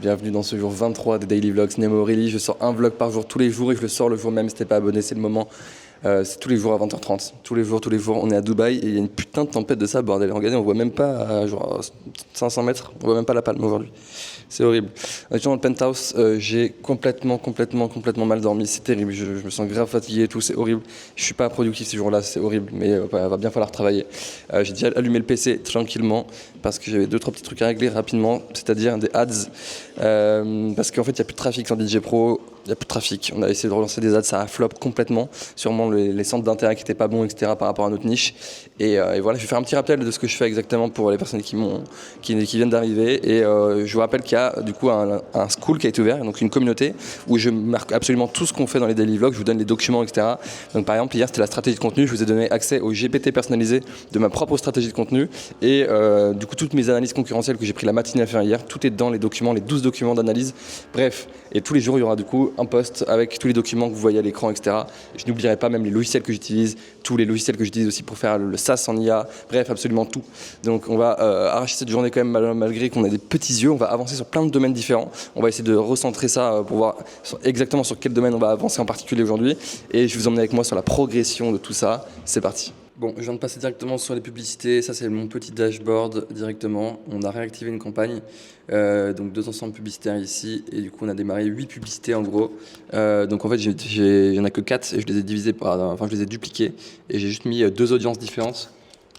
Bienvenue dans ce jour 23 des Daily Vlogs Nemo Aurélie. Je sors un vlog par jour tous les jours et je le sors le jour même. Si t'es pas abonné, c'est le moment. C'est tous les jours à 20h30. Tous les jours, on est à Dubaï et il y a une putain de tempête de ça, bordel. Regardez, on voit même pas à genre 500 mètres, on voit même pas la palme aujourd'hui. C'est horrible. En étant dans le penthouse, j'ai complètement mal dormi. C'est terrible. Je me sens grave fatigué et tout. C'est horrible. Je suis pas productif ces jours-là. C'est horrible. Mais il va bien falloir travailler. J'ai déjà allumé le PC tranquillement parce que j'avais 2-3 petits trucs à régler rapidement, c'est-à-dire des ads. Parce qu'en fait, il n'y a plus de trafic sur DJ Pro. Il n'y a plus de trafic. On a essayé de relancer des ads, ça a flop complètement. Sûrement les centres d'intérêt qui n'étaient pas bons, etc. par rapport à notre niche. Et voilà, je vais faire un petit rappel de ce que je fais exactement pour les personnes qui viennent d'arriver. Et je vous rappelle qu'il y a du coup un school qui a été ouvert, donc une communauté où je marque absolument tout ce qu'on fait dans les daily vlogs. Je vous donne les documents, etc. Donc par exemple, hier c'était la stratégie de contenu. Je vous ai donné accès au GPT personnalisé de ma propre stratégie de contenu. Et du coup, toutes mes analyses concurrentielles que j'ai pris la matinée à faire hier, tout est dans les documents, les 12 documents d'analyse. Bref, et tous les jours, il y aura du coup un post avec tous les documents que vous voyez à l'écran, etc. Je n'oublierai pas même les logiciels que j'utilise, tous les logiciels que j'utilise aussi pour faire le SaaS en IA, bref, absolument tout. Donc on va arracher cette journée quand même, malgré qu'on a des petits yeux, on va avancer sur plein de domaines différents. On va essayer de recentrer ça pour voir exactement sur quel domaine on va avancer en particulier aujourd'hui. Et je vais vous emmener avec moi sur la progression de tout ça. C'est parti. Bon, je viens de passer directement sur les publicités. Ça, c'est mon petit dashboard directement. On a réactivé une campagne, donc 200 publicitaires ici. Et du coup, on a démarré 8 publicités en gros. Donc en fait, il n'y en a que 4 et je les ai divisées je les ai dupliquées. Et j'ai juste mis 2 audiences différentes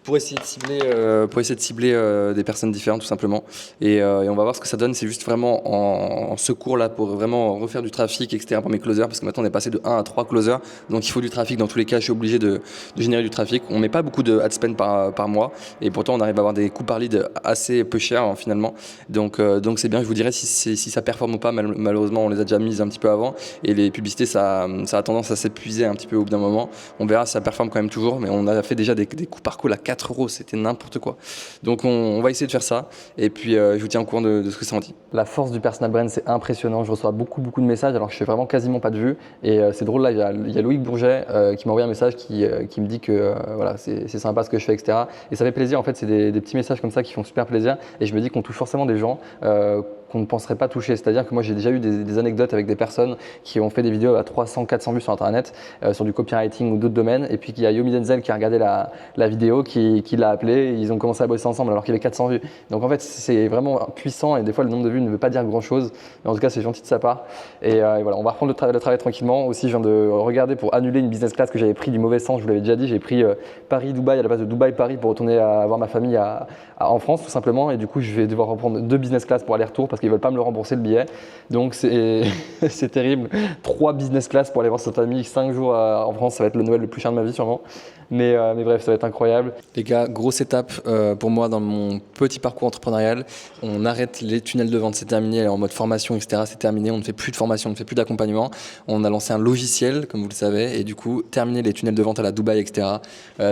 pour essayer de cibler des personnes différentes tout simplement. Et on va voir ce que ça donne. C'est juste vraiment en secours là pour vraiment refaire du trafic, etc. pour mes closers, parce que maintenant on est passé de 1 à 3 closers, donc il faut du trafic dans tous les cas. Je suis obligé de générer du trafic. On met pas beaucoup de ad spend par mois et pourtant on arrive à avoir des coûts par lead assez peu chers finalement. Donc c'est bien. Je vous dirai si ça performe ou pas. Malheureusement on les a déjà mises un petit peu avant et les publicités ça a tendance à s'épuiser un petit peu au bout d'un moment. On verra si ça performe quand même toujours, mais on a fait déjà des coûts par coût à 4 €, c'était n'importe quoi. Donc on va essayer de faire ça et puis je vous tiens au courant de ce que ça en dit. La force du personal brand, c'est impressionnant. Je reçois beaucoup de messages alors que je fais vraiment quasiment pas de vues et c'est drôle là, il y a Loïc Bourget qui m'a envoyé un message qui me dit que voilà, c'est sympa ce que je fais, etc. Et ça fait plaisir en fait, c'est des petits messages comme ça qui font super plaisir et je me dis qu'on touche forcément des gens qu'on ne penserait pas toucher. C'est-à-dire que moi j'ai déjà eu des anecdotes avec des personnes qui ont fait des vidéos à 300-400 vues sur internet sur du copywriting ou d'autres domaines et puis qu'il y a Yomi Denzel qui a regardé la vidéo, qui l'a appelé et ils ont commencé à bosser ensemble alors qu'il y avait 400 vues. Donc en fait c'est vraiment puissant et des fois le nombre de vues ne veut pas dire grand chose, mais en tout cas c'est gentil de sa part. Et voilà, on va reprendre le travail tranquillement. Aussi je viens de regarder pour annuler une business class que j'avais pris du mauvais sens, je vous l'avais déjà dit, j'ai pris Paris-Dubaï à la place de Dubaï-Paris pour retourner voir ma famille en France tout simplement, et du coup je vais devoir reprendre 2 business class pour aller-retour parce qu'ils veulent pas me le rembourser le billet. Donc c'est terrible. 3 business class pour aller voir sa famille 5 jours en France, ça va être le Noël le plus cher de ma vie sûrement. Mais bref, ça va être incroyable. Les gars, grosse étape pour moi dans mon petit parcours entrepreneurial. On arrête les tunnels de vente, c'est terminé, en mode formation, etc. C'est terminé, on ne fait plus de formation, on ne fait plus d'accompagnement. On a lancé un logiciel, comme vous le savez, et du coup, terminer les tunnels de vente à la Dubaï, etc.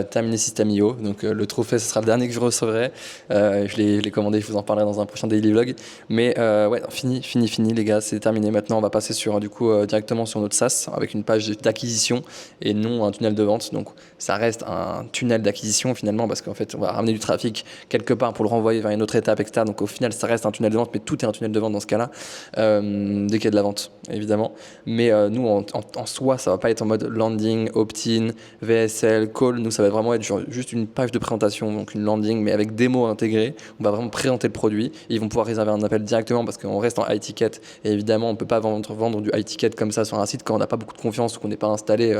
Terminer System.io. Donc le trophée, ce sera le dernier que je recevrai. Je l'ai commandé, je vous en parlerai dans un prochain daily vlog. Mais ouais, fini les gars, c'est terminé. Maintenant, on va passer sur directement sur notre SaaS avec une page d'acquisition et non un tunnel de vente. Donc ça reste un tunnel d'acquisition finalement parce qu'en fait, on va ramener du trafic quelque part pour le renvoyer vers une autre étape, etc. Donc au final, ça reste un tunnel de vente, mais tout est un tunnel de vente dans ce cas-là, dès qu'il y a de la vente, évidemment. Mais nous, en soi, ça va pas être en mode landing, opt-in, VSL, call. Nous, ça va vraiment être juste une page de présentation, donc une landing, mais avec des mots intégrés. On va vraiment présenter le produit. Ils vont pouvoir réserver un appel directement parce qu'on reste en high ticket. Et évidemment, on ne peut pas vendre du high ticket comme ça sur un site quand on n'a pas beaucoup de confiance ou qu'on n'est pas installé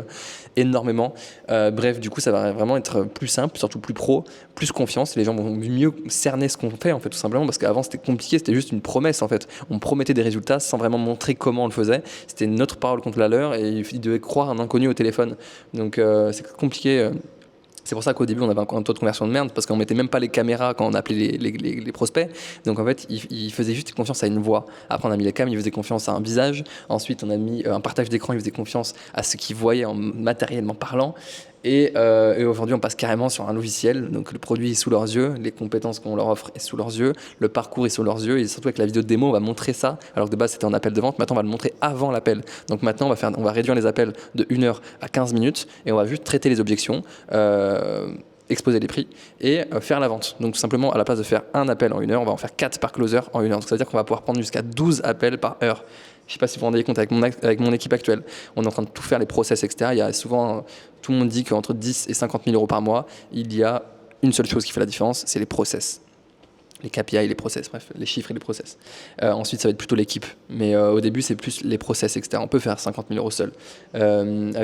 énormément. Bref, du coup, ça va vraiment être plus simple, surtout plus pro, plus confiance. Les gens vont mieux cerner ce qu'on fait, en fait, tout simplement, parce qu'avant, c'était compliqué, c'était juste une promesse, en fait. On promettait des résultats sans vraiment montrer comment on le faisait. C'était notre parole contre la leur et ils devaient croire un inconnu au téléphone. Donc, c'est compliqué. C'est pour ça qu'au début, on avait un taux de conversion de merde parce qu'on mettait même pas les caméras quand on appelait les prospects. Donc en fait, ils faisaient juste confiance à une voix. Après, on a mis les cams, ils faisaient confiance à un visage. Ensuite, on a mis un partage d'écran, ils faisaient confiance à ce qu'ils voyaient matériellement parlant. Et aujourd'hui, on passe carrément sur un logiciel. Donc le produit est sous leurs yeux, les compétences qu'on leur offre est sous leurs yeux, le parcours est sous leurs yeux. Et surtout avec la vidéo de démo, on va montrer ça. Alors que de base, c'était en appel de vente. Maintenant, on va le montrer avant l'appel. Donc maintenant, on va réduire les appels de 1 heure à 15 minutes et on va juste traiter les objections. exposer les prix et faire la vente. Donc tout simplement, à la place de faire un appel en 1 heure, on va en faire 4 par closer en 1 heure. Donc ça veut dire qu'on va pouvoir prendre jusqu'à 12 appels par heure. Je ne sais pas si vous vous rendez compte avec mon équipe actuelle. On est en train de tout faire, les process, etc. Il y a souvent, tout le monde dit qu'entre 10 et 50 000 euros par mois, il y a une seule chose qui fait la différence, c'est les process. Les KPI, les process, bref, les chiffres et les process. Ensuite, ça va être plutôt l'équipe. Mais au début, c'est plus les process, etc. On peut faire 50 000 euros seul,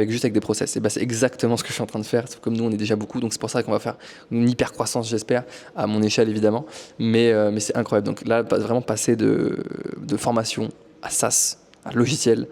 juste avec des process. Et c'est exactement ce que je suis en train de faire. Sauf comme nous, on est déjà beaucoup. Donc, c'est pour ça qu'on va faire une hyper croissance, j'espère, à mon échelle, évidemment. Mais c'est incroyable. Donc là, vraiment passer de formation à SaaS, à logiciel,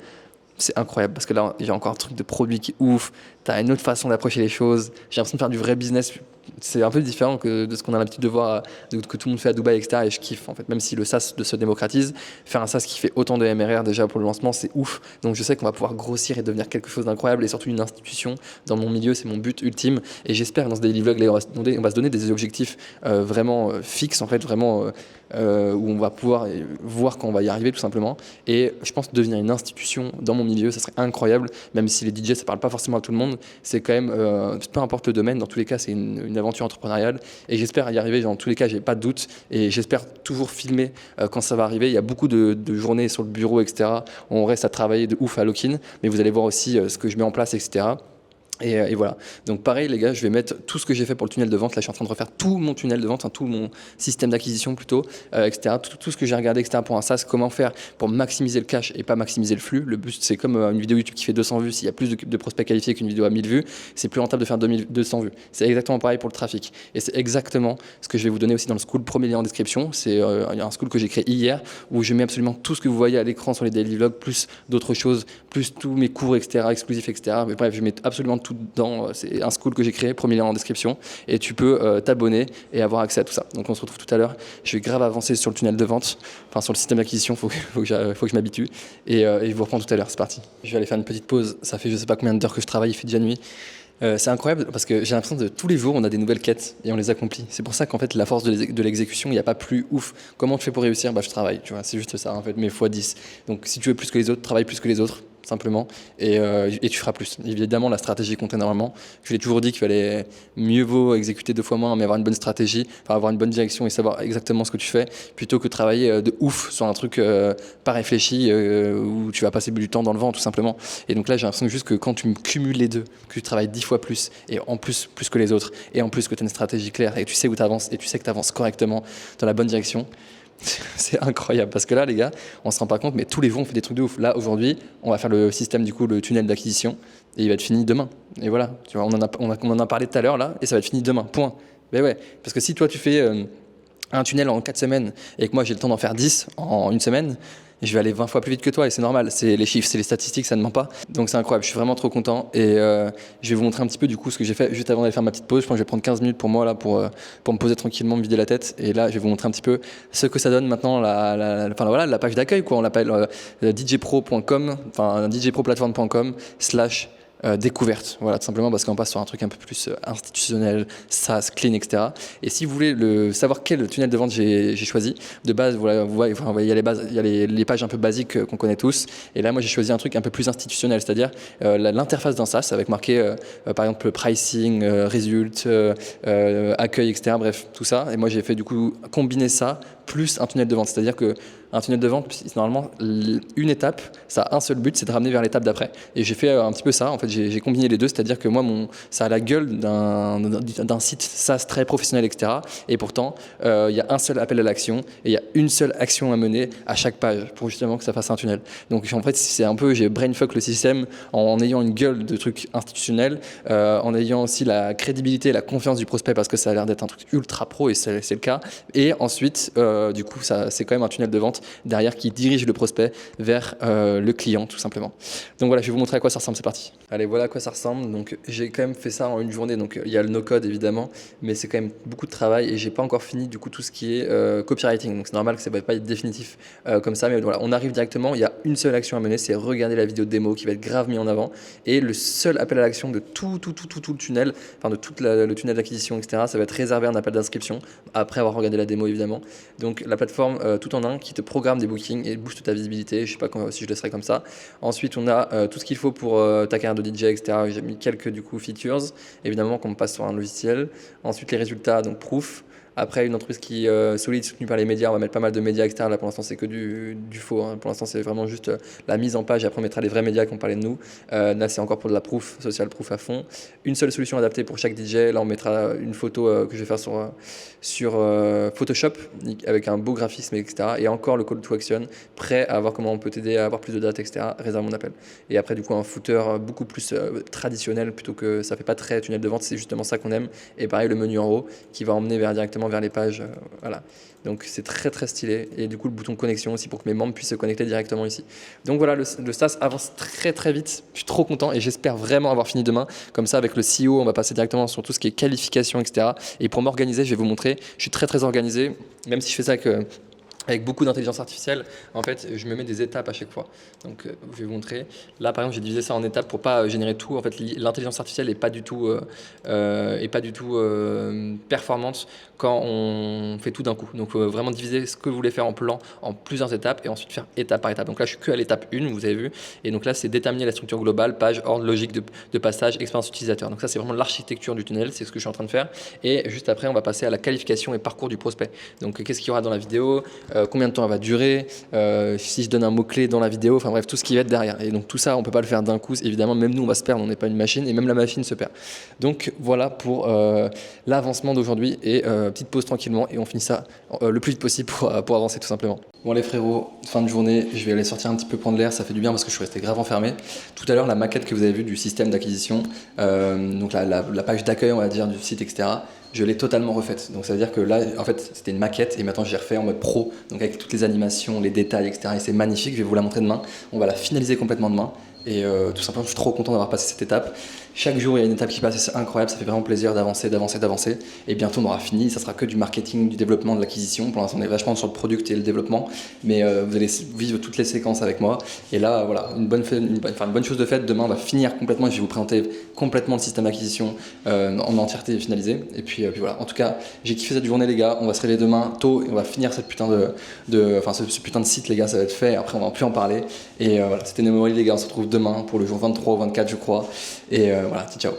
c'est incroyable. Parce que là, il y a encore un truc de produit qui est ouf. Tu as une autre façon d'approcher les choses. J'ai l'impression de faire du vrai business. C'est un peu différent de ce qu'on a l'habitude de voir, que tout le monde fait à Dubaï, etc. Et je kiffe, en fait. Même si le SaaS se démocratise, faire un SaaS qui fait autant de MRR déjà pour le lancement, c'est ouf. Donc je sais qu'on va pouvoir grossir et devenir quelque chose d'incroyable et surtout une institution dans mon milieu. C'est mon but ultime. Et j'espère que dans ce daily vlog, on va se donner des objectifs vraiment fixes, en fait, vraiment où on va pouvoir voir quand on va y arriver, tout simplement. Et je pense devenir une institution dans mon milieu, ça serait incroyable. Même si les DJ, ça parle pas forcément à tout le monde, c'est quand même, peu importe le domaine, dans tous les cas, c'est une aventure entrepreneuriale et j'espère y arriver. Dans tous les cas, j'ai pas de doute et j'espère toujours filmer quand ça va arriver. Il y a beaucoup de journées sur le bureau, etc. On reste à travailler de ouf à Lock-in, mais vous allez voir aussi ce que je mets en place, etc. Et voilà. Donc pareil les gars, je vais mettre tout ce que j'ai fait pour le tunnel de vente. Là, je suis en train de refaire tout mon tunnel de vente, tout mon système d'acquisition plutôt, etc. Tout ce que j'ai regardé, etc. pour un SaaS, comment faire pour maximiser le cash et pas maximiser le flux. Le but, c'est comme une vidéo YouTube qui fait 200 vues. S'il y a plus de prospects qualifiés qu'une vidéo à 1000 vues, c'est plus rentable de faire 200 vues. C'est exactement pareil pour le trafic. Et c'est exactement ce que je vais vous donner aussi dans le school. Premier lien en description. C'est il y a un school que j'ai créé hier où je mets absolument tout ce que vous voyez à l'écran sur les daily vlogs, plus d'autres choses, plus tous mes cours, etc., exclusifs, etc. Mais bref, je mets absolument tout dedans. C'est un school que j'ai créé, premier lien en description, et tu peux t'abonner et avoir accès à tout ça. Donc on se retrouve tout à l'heure. Je vais grave avancer sur le tunnel de vente, enfin sur le système d'acquisition, faut que je m'habitue, et je vous reprends tout à l'heure, c'est parti. Je vais aller faire une petite pause, ça fait je sais pas combien d'heures que je travaille, il fait déjà nuit. C'est incroyable parce que j'ai l'impression de tous les jours on a des nouvelles quêtes et on les accomplit. C'est pour ça qu'en fait la force de l'exécution, il n'y a pas plus ouf. Comment tu fais pour réussir? Je travaille, tu vois, c'est juste ça en fait, mais fois 10. Donc si tu veux plus que les autres, travaille plus que les autres, simplement, et tu feras plus. Évidemment, la stratégie compte énormément. Je l'ai toujours dit qu'il fallait mieux vaut exécuter 2 fois moins, mais avoir une bonne stratégie, enfin avoir une bonne direction et savoir exactement ce que tu fais, plutôt que travailler de ouf sur un truc pas réfléchi, où tu vas passer du temps dans le vent, tout simplement. Et donc là, j'ai l'impression juste que quand tu cumules les deux, que tu travailles 10 fois plus, et en plus que les autres, et en plus que tu as une stratégie claire, et tu sais où tu avances, et tu sais que tu avances correctement dans la bonne direction, c'est incroyable parce que là les gars on se rend pas compte mais tous les jours on fait des trucs de ouf. Là aujourd'hui on va faire le système du coup le tunnel d'acquisition et il va être fini demain et voilà tu vois on en a parlé tout à l'heure là et ça va être fini demain point. Mais ouais parce que si toi tu fais un tunnel en 4 semaines et que moi j'ai le temps d'en faire 10 en 1 semaine, je vais aller 20 fois plus vite que toi et c'est normal, c'est les chiffres, c'est les statistiques, ça ne ment pas. Donc c'est incroyable, je suis vraiment trop content et je vais vous montrer un petit peu du coup ce que j'ai fait juste avant d'aller faire ma petite pause. Je pense que je vais prendre 15 minutes pour moi là pour me poser tranquillement, me vider la tête et là je vais vous montrer un petit peu ce que ça donne maintenant la page d'accueil quoi, on l'appelle djpro.com, enfin djproplatform.com/ découverte, voilà, tout simplement parce qu'on passe sur un truc un peu plus institutionnel, SaaS, clean, etc. Et si vous voulez savoir quel tunnel de vente j'ai choisi, de base, voilà, vous voyez, il y a les bases, il y a les pages un peu basiques qu'on connaît tous. Et là, moi, j'ai choisi un truc un peu plus institutionnel, c'est-à-dire l'interface d'un SaaS avec marqué, par exemple, pricing, result, accueil, etc. Bref, tout ça. Et moi, j'ai fait du coup combiner ça plus un tunnel de vente, c'est-à-dire que un tunnel de vente, normalement, une étape, ça a un seul but, c'est de ramener vers l'étape d'après. Et j'ai fait un petit peu ça, en fait, j'ai combiné les deux, c'est-à-dire que moi, ça a la gueule d'un site SaaS très professionnel, etc. Et pourtant, il y a un seul appel à l'action et il y a une seule action à mener à chaque page pour justement que ça fasse un tunnel. Donc en fait, c'est un peu, j'ai brainfuck le système en ayant une gueule de truc institutionnel, en ayant aussi la crédibilité et la confiance du prospect parce que ça a l'air d'être un truc ultra pro et c'est le cas. Et ensuite, du coup, c'est quand même un tunnel de vente derrière qui dirige le prospect vers le client tout simplement. Donc voilà, je vais vous montrer à quoi ça ressemble, c'est parti. Allez, voilà à quoi ça ressemble. Donc j'ai quand même fait ça en une journée, donc il y a le no-code évidemment, mais c'est quand même beaucoup de travail et j'ai pas encore fini du coup tout ce qui est copywriting, donc c'est normal que ça va pas être définitif comme ça, mais voilà, on arrive directement, il y a une seule action à mener, c'est regarder la vidéo démo qui va être grave mis en avant et le seul appel à l'action de tout le tunnel, enfin de tout le tunnel d'acquisition, etc., ça va être réservé un appel d'inscription après avoir regardé la démo évidemment. Donc Donc la plateforme tout en un qui te programme des bookings et booste ta visibilité. Je sais pas si je laisserai comme ça. Ensuite, on a tout ce qu'il faut pour ta carrière de DJ, etc. J'ai mis quelques du coup features, évidemment qu'on passe sur un logiciel. Ensuite, les résultats, donc Proof. Après, une entreprise qui est solide, soutenue par les médias, on va mettre pas mal de médias externes. Là, pour l'instant, c'est que du faux. Hein. Pour l'instant, c'est vraiment juste la mise en page. Et après, on mettra les vrais médias qui ont parlé de nous. Là, c'est encore pour de la proof, social proof à fond. Une seule solution adaptée pour chaque DJ. Là, on mettra une photo que je vais faire sur Photoshop avec un beau graphisme, etc. Et encore le call to action, prêt à voir comment on peut t'aider à avoir plus de dates, etc. Réserve mon appel. Et après, du coup, un footer beaucoup plus traditionnel plutôt que ça fait pas très tunnel de vente. C'est justement ça qu'on aime. Et pareil, le menu en haut qui va emmener directement vers les pages. Voilà. Donc c'est très très stylé. Et du coup, le bouton connexion aussi pour que mes membres puissent se connecter directement ici. Donc voilà, le SaaS avance très très vite. Je suis trop content et j'espère vraiment avoir fini demain. Comme ça, avec le CEO, on va passer directement sur tout ce qui est qualification, etc. Et pour m'organiser, je vais vous montrer. Je suis très très organisé, même si je fais ça avec beaucoup d'intelligence artificielle. En fait, je me mets des étapes à chaque fois. Donc, je vais vous montrer. Là, par exemple, j'ai divisé ça en étapes pour pas générer tout. En fait, l'intelligence artificielle n'est pas du tout, performante quand on fait tout d'un coup. Donc, vraiment diviser ce que vous voulez faire en plan en plusieurs étapes et ensuite faire étape par étape. Donc là, je suis que à l'étape 1, vous avez vu. Et donc là, c'est déterminer la structure globale, page, ordre, logique de passage, expérience utilisateur. Donc ça, c'est vraiment l'architecture du tunnel. C'est ce que je suis en train de faire. Et juste après, on va passer à la qualification et parcours du prospect. Donc, qu'est-ce qu'il y aura dans la vidéo, combien de temps elle va durer, si je donne un mot-clé dans la vidéo, enfin bref, tout ce qui va être derrière. Et donc tout ça, on ne peut pas le faire d'un coup, évidemment, même nous on va se perdre, on n'est pas une machine, et même la machine se perd. Donc voilà pour l'avancement d'aujourd'hui, et petite pause tranquillement, et on finit ça le plus vite possible pour avancer tout simplement. Bon les frérots, fin de journée, je vais aller sortir un petit peu prendre l'air, ça fait du bien parce que je suis resté grave enfermé. Tout à l'heure, la maquette que vous avez vue du système d'acquisition, donc la page d'accueil, on va dire, du site, etc., je l'ai totalement refaite. Donc ça veut dire que là, en fait, c'était une maquette et maintenant j'ai refait en mode pro, donc avec toutes les animations, les détails, etc. Et c'est magnifique, je vais vous la montrer demain. On va la finaliser complètement demain. Et tout simplement, je suis trop content d'avoir passé cette étape. Chaque jour, il y a une étape qui passe et c'est incroyable, ça fait vraiment plaisir d'avancer. Et bientôt, on aura fini, ça sera que du marketing, du développement, de l'acquisition. Pour l'instant, on est vachement sur le product et le développement, mais vous allez vivre toutes les séquences avec moi. Et là, voilà, une bonne chose de faite. Demain, on va finir complètement et je vais vous présenter complètement le système d'acquisition en entièreté finalisé. Et puis voilà, en tout cas, j'ai kiffé cette journée, les gars. On va se réveiller demain tôt et on va finir cette putain ce putain de site, les gars, ça va être fait. Après, on va en plus en parler. Et voilà, c'était Nemory, les gars. On se retrouve demain pour le jour 23 ou 24, je crois. Et voilà, ciao.